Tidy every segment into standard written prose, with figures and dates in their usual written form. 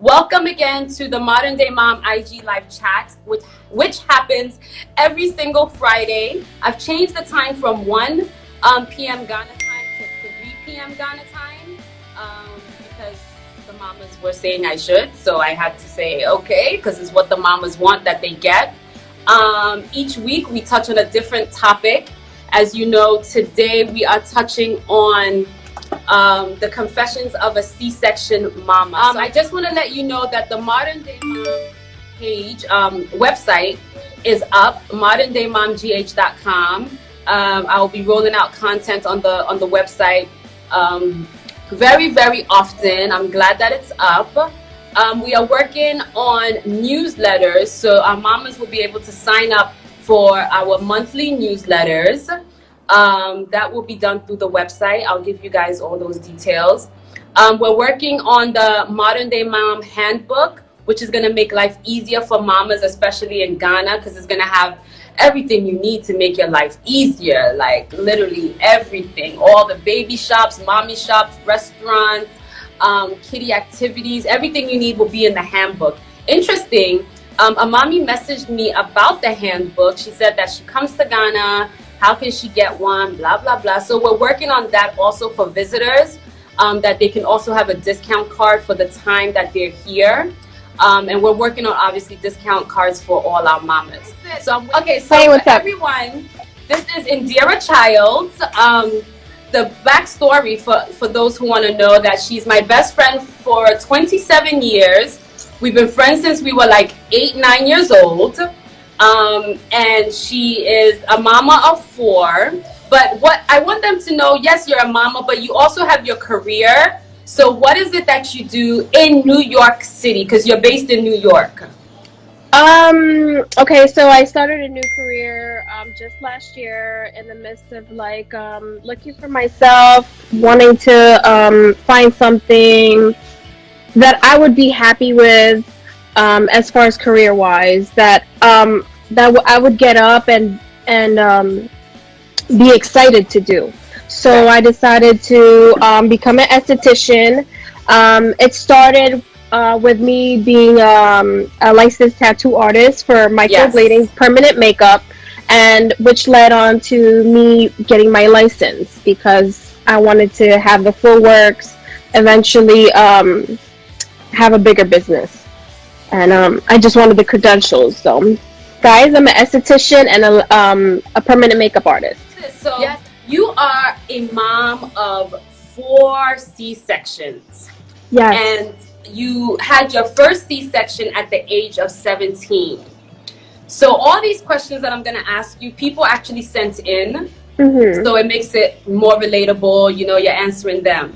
Welcome again to the Modern Day Mom IG live chat, which happens every single Friday. I've changed the time from 1 p.m. Ghana time to 3 p.m. Ghana time because the mamas were saying I should, so I had to say okay, because it's what the mamas want that they get. Each week we touch on a different topic. As you know, today we are touching on the confessions of a C-section mama. I just want to let you know that the Modern Day Mom page website is up, moderndaymomgh.com. I will be rolling out content on the website very, very often. I'm glad that it's up. We are working on newsletters, so our mamas will be able to sign up for our monthly newsletters. That will be done through the website. I'll give you guys all those details. We're working on the Modern Day Mom Handbook, which is going to make life easier for mamas, especially in Ghana, because it's going to have everything you need to make your life easier, like literally everything. All the baby shops, mommy shops, restaurants, kiddie activities, everything you need will be in the handbook. Interesting, a mommy messaged me about the handbook. She said that she comes to Ghana. How can she get one? Blah, blah, blah. So we're working on that also for visitors, that they can also have a discount card for the time that they're here. And we're working on, obviously, discount cards for all our mamas. So, okay, so hey, what's up? Everyone, this is Indira Childs. The backstory for those who want to know, that she's my best friend for 27 years. We've been friends since we were like 8-9 years old. And she is a mama of 4. But what I want them to know, yes, you're a mama, but you also have your career. So what is it that you do in New York City? Because you're based in New York. Okay, so I started a new career just last year in the midst of like looking for myself, wanting to find something that I would be happy with as far as career wise, that I would get up and be excited to do. So I decided to become an esthetician. It started with me being a licensed tattoo artist for microblading, permanent makeup, and which led on to me getting my license because I wanted to have the full works, eventually have a bigger business. And I just wanted the credentials. So, guys, I'm an esthetician and a permanent makeup artist. So yes, you are a mom of 4 C-sections. Yes. And you had your first C-section at the age of 17. So all these questions that I'm going to ask you, people actually sent in. Mm-hmm. So it makes it more relatable. You know, you're answering them.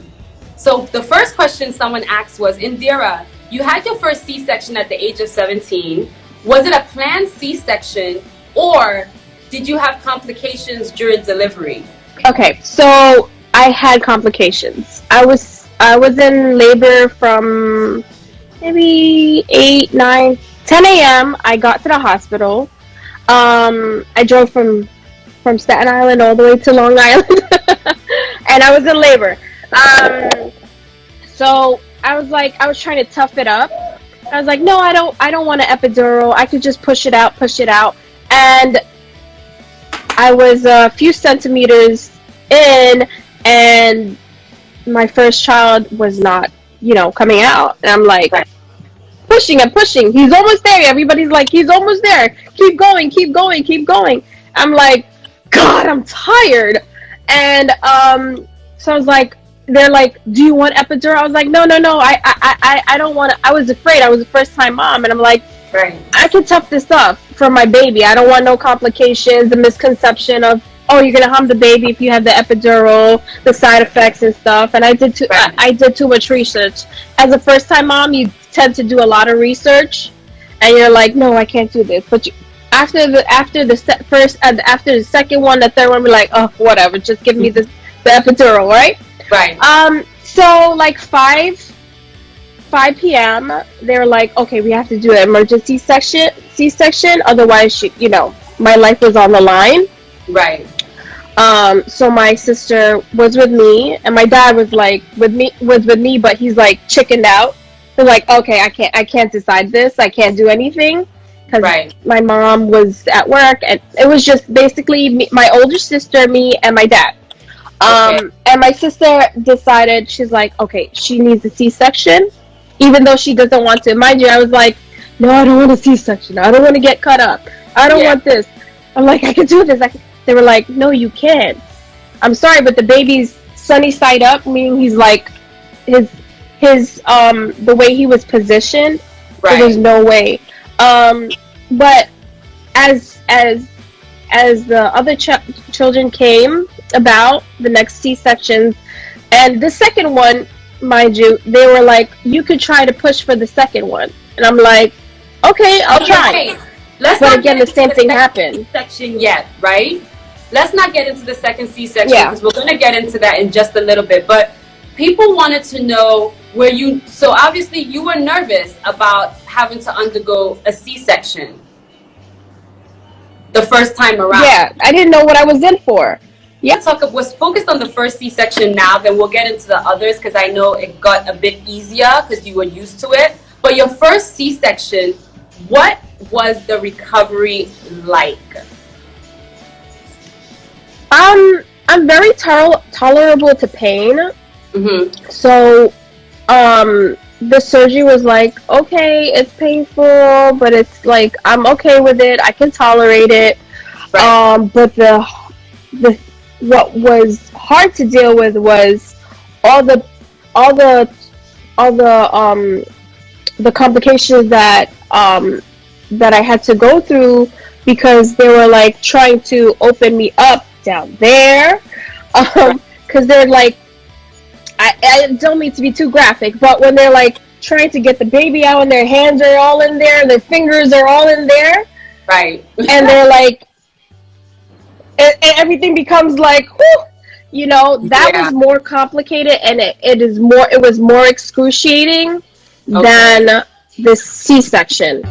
So the first question someone asked was, Indira, you had your first C-section at the age of 17. Was it a planned C-section, or did you have complications during delivery? Okay, so I had complications. I was in labor from maybe 8, 9, 10 a.m. I got to the hospital. I drove from Staten Island all the way to Long Island, and I was in labor. So I was trying to tough it up. I was like, no, I don't want an epidural. I could just push it out. And I was a few centimeters in, and my first child was not, coming out. And I'm like, pushing and pushing. He's almost there. Everybody's like, he's almost there. Keep going. I'm like, God, I'm tired. And so I was like, they're like, do you want epidural? I was like, no, I don't want to. I was afraid. I was a first time mom, and I'm like, right, I can tough this up for my baby. I don't want no complications, the misconception of, oh, you're gonna harm the baby if you have the epidural, the side effects and stuff. And I did too much research. As a first time mom, you tend to do a lot of research, and you're like, no, I can't do this. But after the second one, the third one, we're like, oh, whatever, just give me the epidural, right? Right. So like 5 p.m. they were like, okay, we have to do an emergency C-section, otherwise my life was on the line. Right. So my sister was with me, and my dad was like with me, but he's like chickened out. they're like, okay, I can't decide this. I can't do anything because Right. my mom was at work, and it was just basically me, my older sister, me, and my dad. Okay. And my sister decided, she's like, okay, she needs a C-section, even though she doesn't want to. Mind you, I was like, no, I don't want a C-section. I don't want to get cut up. I don't Yeah. want this. I'm like, I can do this. They were like, no, you can't. I'm sorry, but the baby's sunny side up, meaning he's like, his the way he was positioned, there was Right. no way. But as as as the other children came about, the next C-sections, and the second one, mind you, they were like, you could try to push for the second one. And I'm like, okay, I'll Okay, try. wait. Let's But not again, get the into same the thing second happened. C-section yet, right? Let's not get into the second C-section Yeah. because we're going to get into that in just a little bit. But people wanted to know where you. So obviously, you were nervous about having to undergo a C-section the first time around. Yeah, I didn't know what I was in for. Yeah. Was focused on the first C-section now, then we'll get into the others because I know it got a bit easier because you were used to it. But your first C-section, what was the recovery like? I'm very tolerable to pain. Mm-hmm. So, the surgery was like, okay, it's painful, but it's like, I'm okay with it. I can tolerate it. Right. But the what was hard to deal with was all the all the the complications that I had to go through, because they were like trying to open me up down there, because they're like, I don't mean to be too graphic, but when they're like trying to get the baby out and their hands are all in there and their fingers are all in there, Right. and they're like, and everything becomes like, whew, that Yeah. was more complicated, and it was more excruciating Okay. than the C-section.